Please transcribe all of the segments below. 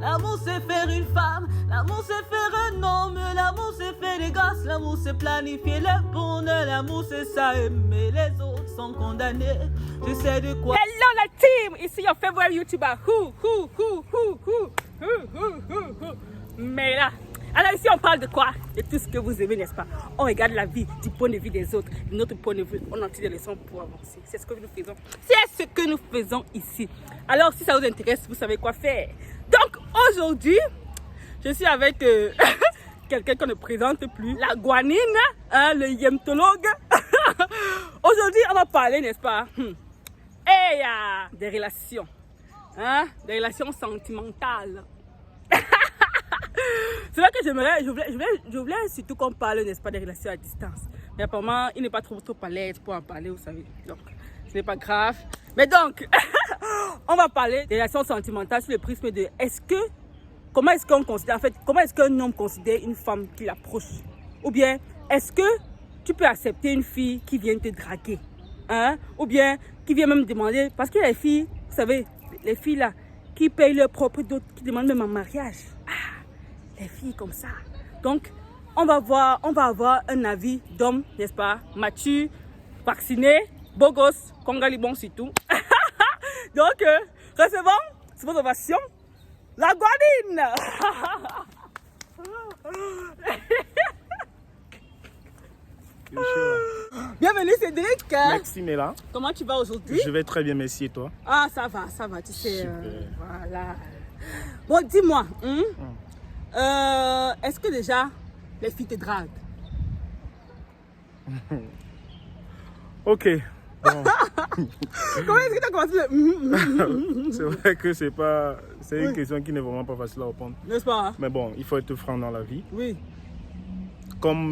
L'amour c'est faire une femme, l'amour c'est faire un homme, l'amour c'est faire des gosses, l'amour c'est planifier le bonheur, l'amour c'est ça aimer les autres sans condamner. Je sais de quoi. Hello la team, ici your favorite YouTuber. Mais là, alors ici on parle de quoi? De tout ce que vous aimez, n'est-ce pas? On regarde la vie du point de vue des autres, de notre point de vue, on en tire des leçons pour avancer. C'est ce que nous faisons. C'est ce que nous faisons ici. Alors si ça vous intéresse, vous savez quoi faire. Donc aujourd'hui, je suis avec quelqu'un qu'on ne présente plus, la guanine, hein, le yemtologue. Aujourd'hui, on va parler, n'est-ce pas? Des relations, hein? Des relations sentimentales. C'est vrai que je voulais surtout qu'on parle, n'est-ce pas, des relations à distance. Mais apparemment, il n'est pas trop à l'aise pour en parler, vous savez. Donc, ce n'est pas grave. Mais donc, on va parler des relations sentimentales sur le prisme de comment est-ce qu'on considère, en fait, comment est-ce qu'un homme considère une femme qui l'approche? Ou bien, est-ce que tu peux accepter une fille qui vient te draguer? Hein? Ou bien, qui vient même demander, parce que les filles, vous savez, les filles là, qui payent leur propre dot, qui demandent même en mariage. Les filles comme ça. Donc, on va avoir un avis d'homme, n'est-ce pas, mature, vacciné, beau gosse, congalibon surtout. Donc, recevons, sous votre ovation, la guanine. Bienvenue Cédric. Merci Méla. Comment tu vas aujourd'hui? Je vais très bien, merci et toi? Ah, ça va, tu sais. Voilà. Bon, dis-moi, est-ce que déjà les filles te draguent? Ok. Bon. Comment est-ce que tu as commencé C'est vrai que c'est une question qui n'est vraiment pas facile à répondre. N'est-ce pas? Mais bon, il faut être franc dans la vie. Oui. Comme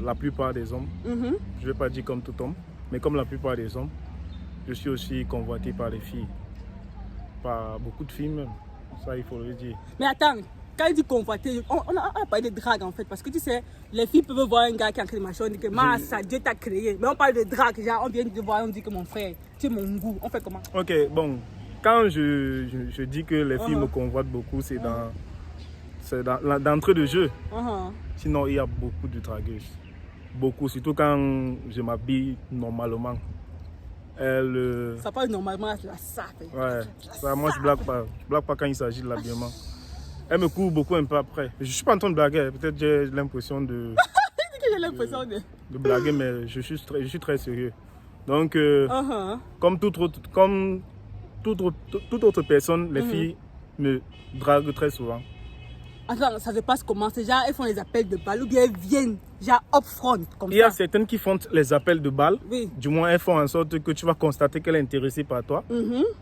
la plupart des hommes, je ne vais pas dire comme tout homme, mais comme la plupart des hommes, je suis aussi convoité par les filles. Par beaucoup de filles même. Ça, il faut le dire. Mais attends, quand il dit convoité, on a parlé de drague en fait, parce que tu sais, les filles peuvent voir un gars qui a créé machin, on dit que ça, Dieu t'a créé. Mais on parle de drague, genre on vient de voir, on dit que mon frère, tu es mon goût, on fait comment? Ok, bon, quand je dis que les filles me convoitent beaucoup, c'est d'entrée de jeu. Sinon, il y a beaucoup de dragueuses. Beaucoup, surtout quand je m'habille normalement. Ça parle normalement à la sape. Ouais, ça, moi je blague pas. Je blague pas quand il s'agit de l'habillement. Elle me court beaucoup un peu après. Je suis pas en train de blaguer, peut-être j'ai l'impression de... J'ai l'impression de blaguer, mais je suis très sérieux. Donc, comme toute autre personne, les filles me draguent très souvent. Attends, ça se passe comment? C'est genre, elles font les appels de balle ou bien elles viennent, genre up front, comme ça? Il y a certaines qui font les appels de balle. Oui. Du moins, elles font en sorte que tu vas constater qu'elle est intéressée par toi.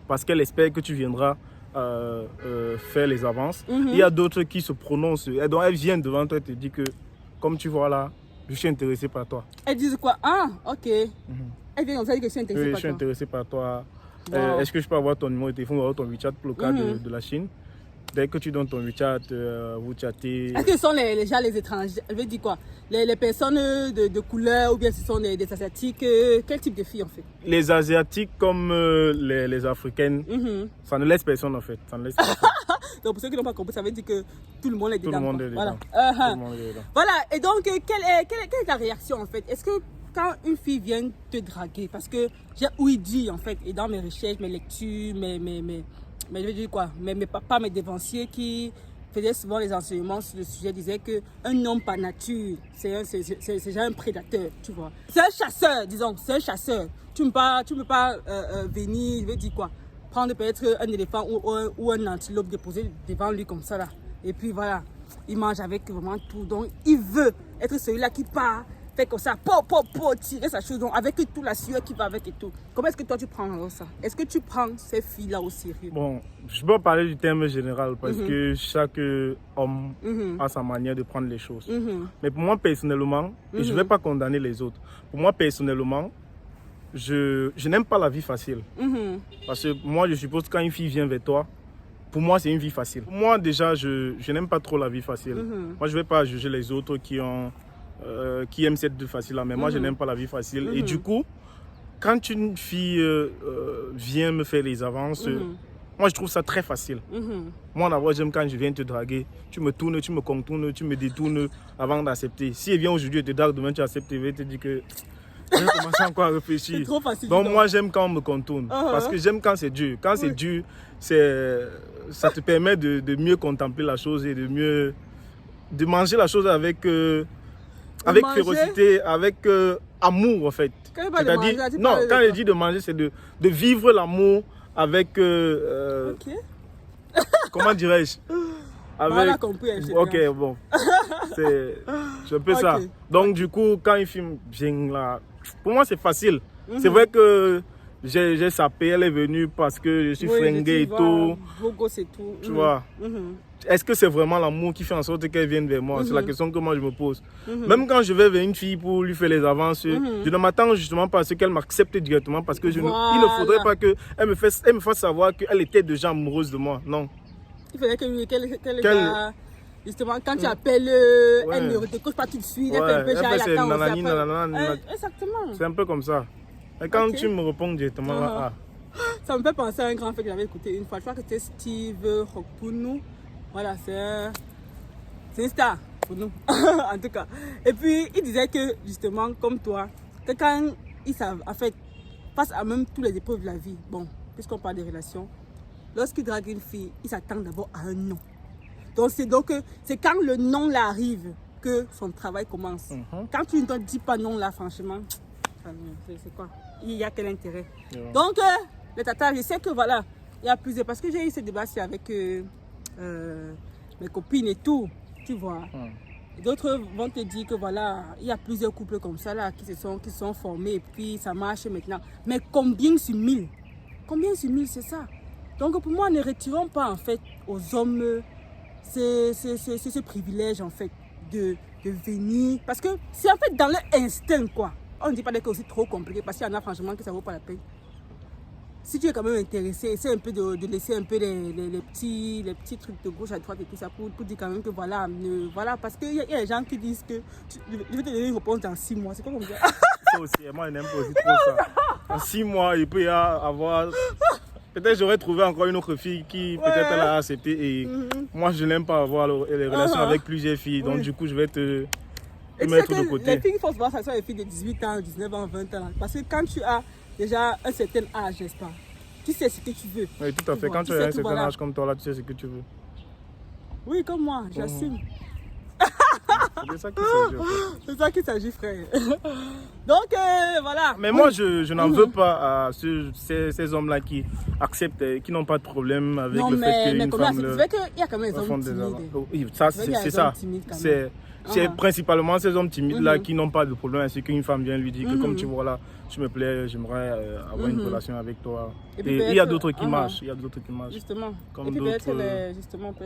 Parce qu'elle espère que tu viendras faire les avances. Il y a d'autres qui se prononcent. Donc, elles viennent devant toi et te disent que, comme tu vois là, je suis intéressé par toi. Elles disent quoi? Ah, ok. Elles viennent comme ça dire que je suis intéressée par toi. Je suis intéressé par toi. Wow. Est-ce que je peux avoir ton numéro de téléphone ou avoir ton WeChat pour le cas de la Chine? Dès que tu donnes ton WeChat, vous chattez. Est-ce que ce sont les gens, les étrangers? Je veux dire quoi? Les personnes de couleur ou bien ce sont des Asiatiques? Quel type de filles en fait? Les Asiatiques comme les Africaines, ça ne laisse personne en fait. Ça ne laisse personne. Donc pour ceux qui n'ont pas compris, ça veut dire que tout le monde est dedans. Tout le monde est dedans. Voilà. Tout le monde est dedans. Voilà, et donc quelle est ta réaction en fait? Est-ce que quand une fille vient te draguer, parce que j'ai ouï dire en fait, et dans mes recherches, mes lectures, mais je veux dire quoi, mes papas, mes dévanciers qui faisaient souvent les enseignements sur le sujet disaient qu'un homme par nature, c'est genre un prédateur, tu vois. C'est un chasseur, disons, c'est un chasseur. Tu ne peux pas venir, je veux dire quoi, prendre peut-être un éléphant ou un antilope déposé devant lui comme ça là. Et puis voilà, il mange avec vraiment tout. Donc il veut être celui-là qui part, fait comme ça, tirer sa chose, donc avec toute la sueur qui va avec et tout. Comment est-ce que toi tu prends ça? Est-ce que tu prends ces filles-là au sérieux? Bon, je peux parler du terme général parce que chaque homme a sa manière de prendre les choses. Mais pour moi personnellement, et je ne vais pas condamner les autres, pour moi personnellement, je n'aime pas la vie facile. Parce que moi je suppose que quand une fille vient vers toi, pour moi c'est une vie facile. Pour moi déjà, je n'aime pas trop la vie facile. Moi je ne vais pas juger les autres qui aiment cette vie facile-là, mais moi je n'aime pas la vie facile. Et du coup, quand une fille vient me faire les avances, Moi, je trouve ça très facile. Moi, d'abord, j'aime quand je viens te draguer. Tu me tournes, tu me contournes, tu me détournes avant d'accepter. Si elle vient aujourd'hui et te drague, demain tu acceptes, elle va te dire que je vais commencer encore à réfléchir. C'est trop facile. Donc, moi, j'aime quand on me contourne. Parce que j'aime quand c'est dur. Quand c'est dur, ça te permet de mieux contempler la chose et de manger la chose avec férocité, avec amour, en fait. C'est-à-dire, non, quand je dis de manger, c'est de vivre l'amour avec comment dirais-je, avec... On a compris, ok, bon, c'est un peu ça. Donc du coup, quand il filme bien là, pour moi c'est facile. C'est vrai que j'ai sapé, elle est venue parce que je suis fringué et tout. Tu vois. Est-ce que c'est vraiment l'amour qui fait en sorte qu'elle vienne vers moi? C'est la question que moi je me pose. Même quand je vais vers une fille pour lui faire les avances, je ne m'attends justement pas à ce qu'elle m'accepte directement parce que il ne faudrait pas qu'elle me fasse savoir qu'elle était déjà amoureuse de moi. Non. Il faudrait qu'elle justement, quand tu appelles, elle ne te couche pas tout de suite, elle fait un peu genre exactement. C'est un peu comme ça. Et quand tu me réponds directement, ça me fait penser à un grand fait que j'avais écouté une fois. Je crois que c'était Steve Hokpunu. Voilà, c'est une star pour nous, en tout cas. Et puis, il disait que, justement, comme toi, que quand ils savent, en fait, face à même toutes les épreuves de la vie, bon, puisqu'on parle des relations, lorsqu'il drague une fille, il s'attend d'abord à un non. Donc, c'est quand le non là arrive que son travail commence. Quand tu ne te dis pas non là, franchement, c'est quoi? Il y a quel intérêt? Donc, les tatas, je sais que voilà, il y a plusieurs, parce que j'ai eu ce débat-ci avec mes copines et tout, tu vois. D'autres vont te dire que voilà, il y a plusieurs couples comme ça là qui sont formés et puis ça marche maintenant. Mais combien sur 1000? Combien sur 1000 c'est ça? Donc pour moi, ne retirons pas en fait aux hommes ce privilège en fait de venir. Parce que c'est en fait dans leur instinct quoi. On ne dit pas que c'est aussi trop compliqué parce qu'il y en a franchement que ça ne vaut pas la peine. Si tu es quand même intéressé, essaie un peu de laisser un peu les petits trucs de gauche à droite et tout ça pour dire quand même que voilà, parce qu'il y a des gens qui disent que je vais te donner une réponse dans 6 mois. C'est quoi comme ça? Ça aussi, moi je n'aime pas aussi trop ça. En 6 mois, il peut y avoir... Peut-être j'aurais trouvé encore une autre fille qui peut-être elle a accepté et moi je n'aime pas avoir les relations avec plusieurs filles. Donc du coup je vais te mettre de côté. Les filles qu'il faut se voir, ça sont les filles de 18 ans, 19 ans, 20 ans. Parce que quand tu as déjà un certain âge, n'est-ce pas? Tu sais ce que tu veux. Oui, tout à fait. Quand tu as un certain âge comme toi, là, tu sais ce que tu veux. Oui, comme moi, j'assume. C'est de ça qu'il s'agit. C'est de ça qu'il s'agit, frère. Donc, voilà. Mais moi, je n'en veux pas à ces hommes-là qui acceptent, qui n'ont pas de problème avec le fait qu'une femme... C'est vrai qu'il y a quand même des hommes timides. Oui, ça, c'est ça. C'est principalement ces hommes timides-là qui n'ont pas de problème à ce qu'une femme vient lui dire que comme tu vois là, tu me plais, j'aimerais avoir une relation avec toi. Et il y a d'autres qui marchent. Il y a d'autres qui marchent. Justement. Comme et puis peut-être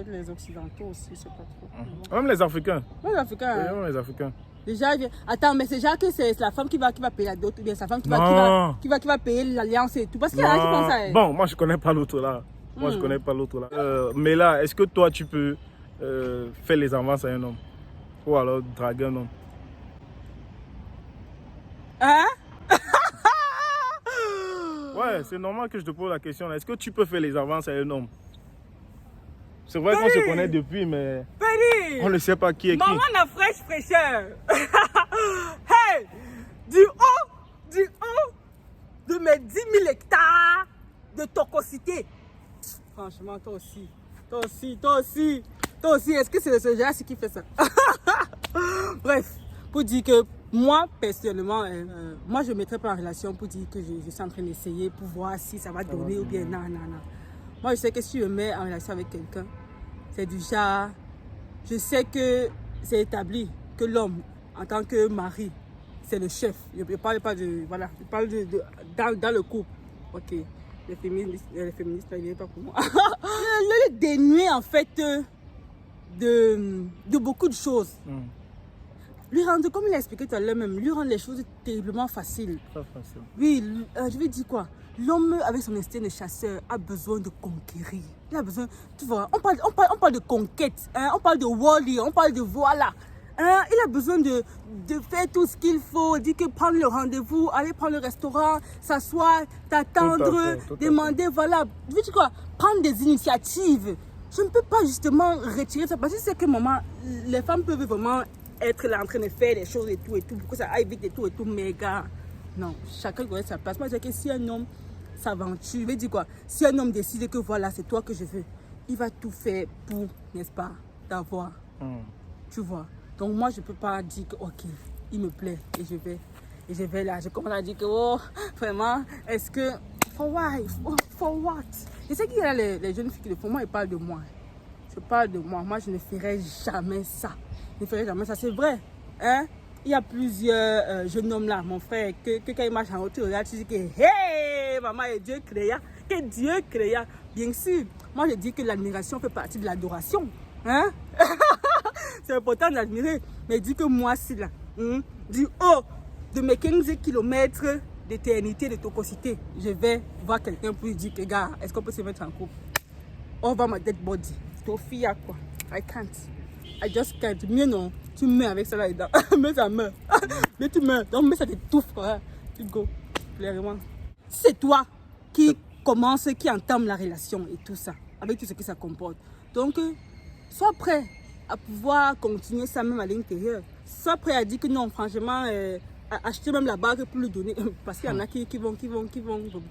les Occidentaux aussi, je sais pas trop. Même les Africains. Même les Africains. Oui, même les Africains. Déjà, attends, mais c'est déjà que c'est la femme qui va payer la dot ou bien sa femme qui va payer l'alliance et tout. Parce qu'il y en a qui pensent ça. Bon, moi je connais pas l'autre là. Moi je connais pas l'autre là. Mais là, est-ce que toi tu peux faire les avances à un homme? Ou alors draguer un homme? Hein? Ouais, c'est normal que je te pose la question. Est-ce que tu peux faire les avances à un homme? C'est vrai qu'on se connaît depuis, mais on ne sait pas qui est qui. Maman la fraîcheur. Hey! Du haut de mes 10 000 hectares de tocosité. Franchement, toi aussi, est-ce que c'est ce genre qui fait ça? Bref, pour dire que moi, personnellement, moi je ne mettrai pas en relation pour dire que je suis en train d'essayer pour voir si ça va donner ou bien non. Moi, je sais que si je me mets en relation avec quelqu'un, c'est du genre, je sais que c'est établi que l'homme, en tant que mari, c'est le chef. Je ne parle pas de, voilà, je parle dans le couple. Ok, les féministes, ils viennent pas pour moi. Le dénué, en fait, de beaucoup de choses. Lui rendre, comme il a expliqué tout à l'heure même, lui rendre les choses terriblement faciles. Très facile. Oui, je vais dire quoi? L'homme avec son instinct de chasseur a besoin de conquérir. Il a besoin, tu vois, on parle de conquête, hein, on parle de warrior, on parle de voilà. Hein, il a besoin de faire tout ce qu'il faut, dire que prendre le rendez-vous, aller prendre le restaurant, s'asseoir, t'attendre, demander, voilà. Tu veux dire quoi? Prendre des initiatives. Je ne peux pas justement retirer ça parce que c'est que maman, les femmes peuvent vraiment être là en train de faire des choses et tout, pour que ça aille vite et tout, mais gars, non, chacun connaît sa place. Moi, je dis que si un homme s'aventure, je veux dire quoi? Si un homme décide que voilà, c'est toi que je veux, il va tout faire pour, n'est-ce pas, t'avoir. Tu vois? Donc moi, je ne peux pas dire que, ok, il me plaît et je vais là. Je commence à dire que, oh, vraiment, est-ce que, for why? For what? Je sais qu'il y a les jeunes filles qui le font, moi, ils parlent de moi. Je parle de moi. Moi, je ne ferai jamais ça. Je ne ferai jamais ça. C'est vrai. Hein? Il y a plusieurs jeunes hommes là, mon frère, que quand ils marchent en haut, tu regardes, tu dis que, hey, maman, et Dieu créa. Que Dieu créa. Bien sûr. Moi, je dis que l'admiration fait partie de l'adoration. Hein? C'est important d'admirer. Mais dis que moi, c'est là. Du haut de mes 15 kilomètres d'éternité, de tocosité, je vais voir quelqu'un pour lui dire que, gars, est-ce qu'on peut se mettre en couple? Over my dead body. Tofi, à quoi? I can't. I just can't. Mieux non. Tu meurs avec ça là-dedans. Mais ça meurt. Mais tu meurs. Donc, mais ça t'étouffe, quoi. Tu go. Clairement. C'est toi qui commence, qui entame la relation et tout ça. Avec tout ce que ça comporte. Donc, sois prêt à pouvoir continuer ça même à l'intérieur. Sois prêt à dire que non, franchement, acheter même la bague pour lui donner. Parce qu'il y en a qui vont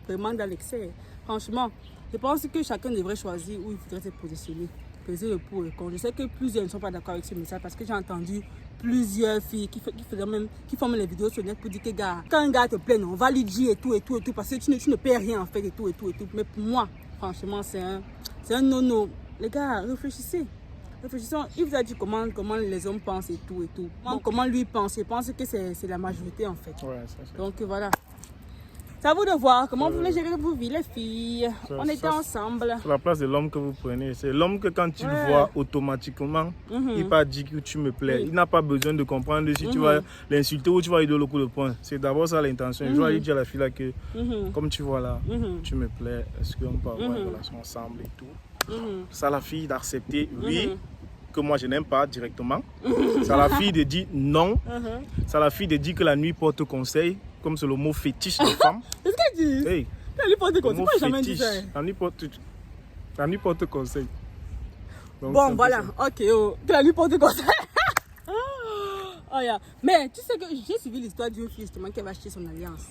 vraiment dans l'excès. Franchement, je pense que chacun devrait choisir où il faudrait se positionner. Peser le pour et le contre. Je sais que plusieurs ne sont pas d'accord avec ce message parce que j'ai entendu plusieurs filles qui font les vidéos sur le net pour dire que gars, quand un gars te plaît, on va lui dire et tout, parce que tu ne paies rien en fait et tout. Mais pour moi, franchement, c'est un non-no. Les gars, réfléchissez. Réfléchissons, il vous a dit comment les hommes pensent et tout. Bon. Comment lui pense. Je pense que c'est la majorité en fait. Ouais, ça. Donc voilà. C'est à vous de voir comment vous voulez gérer vos vies, les filles. On était ensemble. C'est la place de l'homme que vous prenez. C'est l'homme que quand tu le vois automatiquement, il va dire que tu me plais. Il n'a pas besoin de comprendre si tu vas l'insulter ou tu vas lui donner le coup de poing. C'est d'abord ça l'intention. Je vais lui dire à la fille là que, comme tu vois là, tu me plais. Est-ce qu'on peut avoir une relation ensemble et tout. Ça la fille d'accepter, oui, que moi je n'aime pas directement. Ça la fille de dire non. Ça la fille de dire que la nuit porte conseil. Comme c'est le mot fétiche des femmes. Qu'est-ce qu'elle dit? Hey, la nuit porte conseil. Pourquoi jamais dit ça? La nuit porte conseil. Donc, bon, voilà. Ok, la nuit porte conseil. Oh, yeah. Mais tu sais que j'ai suivi l'histoire d'une fille justement qui avait acheté son alliance.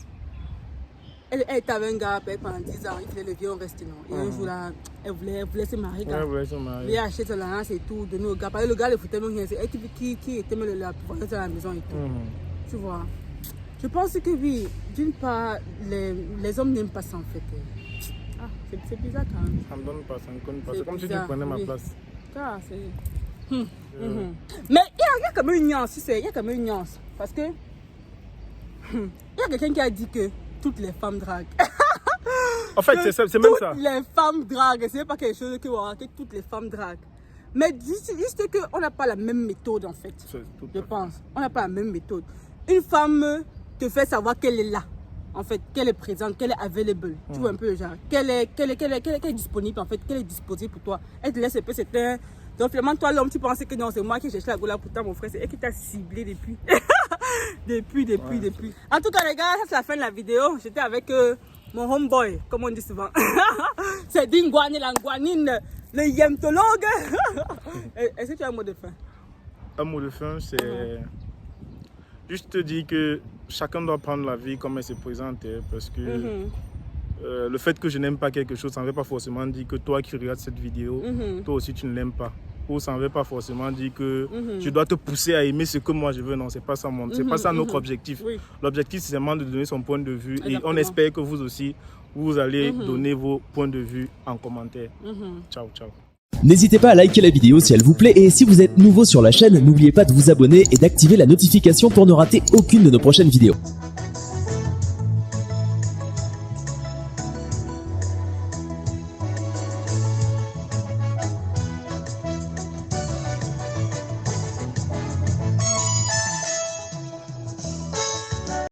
Elle était avec un gars pendant 10 ans. Il faisait le vieux reste, non. Et un jour là, elle voulait se marier. Elle voulait se marier. Il a acheté son alliance et tout, donné au gars. Parce que le gars le foutait même rien. C'est elle qui était même là pour rester à la maison et tout. Tu vois? Je pense que oui, d'une part, les hommes n'aiment pas ça en fait. Ah, c'est bizarre quand même. Ça me donne pas, ça me connaît pas. C'est comme si tu prenais ma place. Ah, c'est... Mais il y a quand même une nuance, tu sais, il y a quand même une nuance. Parce que il y a quelqu'un qui a dit que toutes les femmes draguent. En fait, c'est même ça. Toutes les femmes draguent, c'est pas quelque chose que toutes les femmes draguent. Mais juste qu'on n'a pas la même méthode en fait. Je pense. On n'a pas la même méthode. Une femme te fait savoir qu'elle est là, en fait, qu'elle est présente, qu'elle est available. Tu vois un peu le genre, qu'elle est disponible, en fait, qu'elle est disposée pour toi. Elle te laisse un peu s'éteindre. Donc finalement, toi l'homme, tu pensais que non, c'est moi qui cherche la gola, pourtant mon frère, c'est elle qui t'a ciblé depuis. depuis. En tout cas les gars, ça c'est la fin de la vidéo. J'étais avec mon homeboy, comme on dit souvent. C'est Dingwani Langwanine, le yemtologue. Est-ce que tu as un mot de fin? Un mot de fin, c'est... Juste te dire que chacun doit prendre la vie comme elle se présente, parce que le fait que je n'aime pas quelque chose, ça ne veut pas forcément dire que toi qui regardes cette vidéo, toi aussi tu ne l'aimes pas. Ou ça ne veut pas forcément dire que je dois te pousser à aimer ce que moi je veux. Non, c'est pas ça c'est pas ça notre objectif. Oui. L'objectif c'est seulement de donner son point de vue. Exactement. Et on espère que vous aussi, vous allez donner vos points de vue en commentaire. Ciao, ciao. N'hésitez pas à liker la vidéo si elle vous plaît et si vous êtes nouveau sur la chaîne, n'oubliez pas de vous abonner et d'activer la notification pour ne rater aucune de nos prochaines vidéos.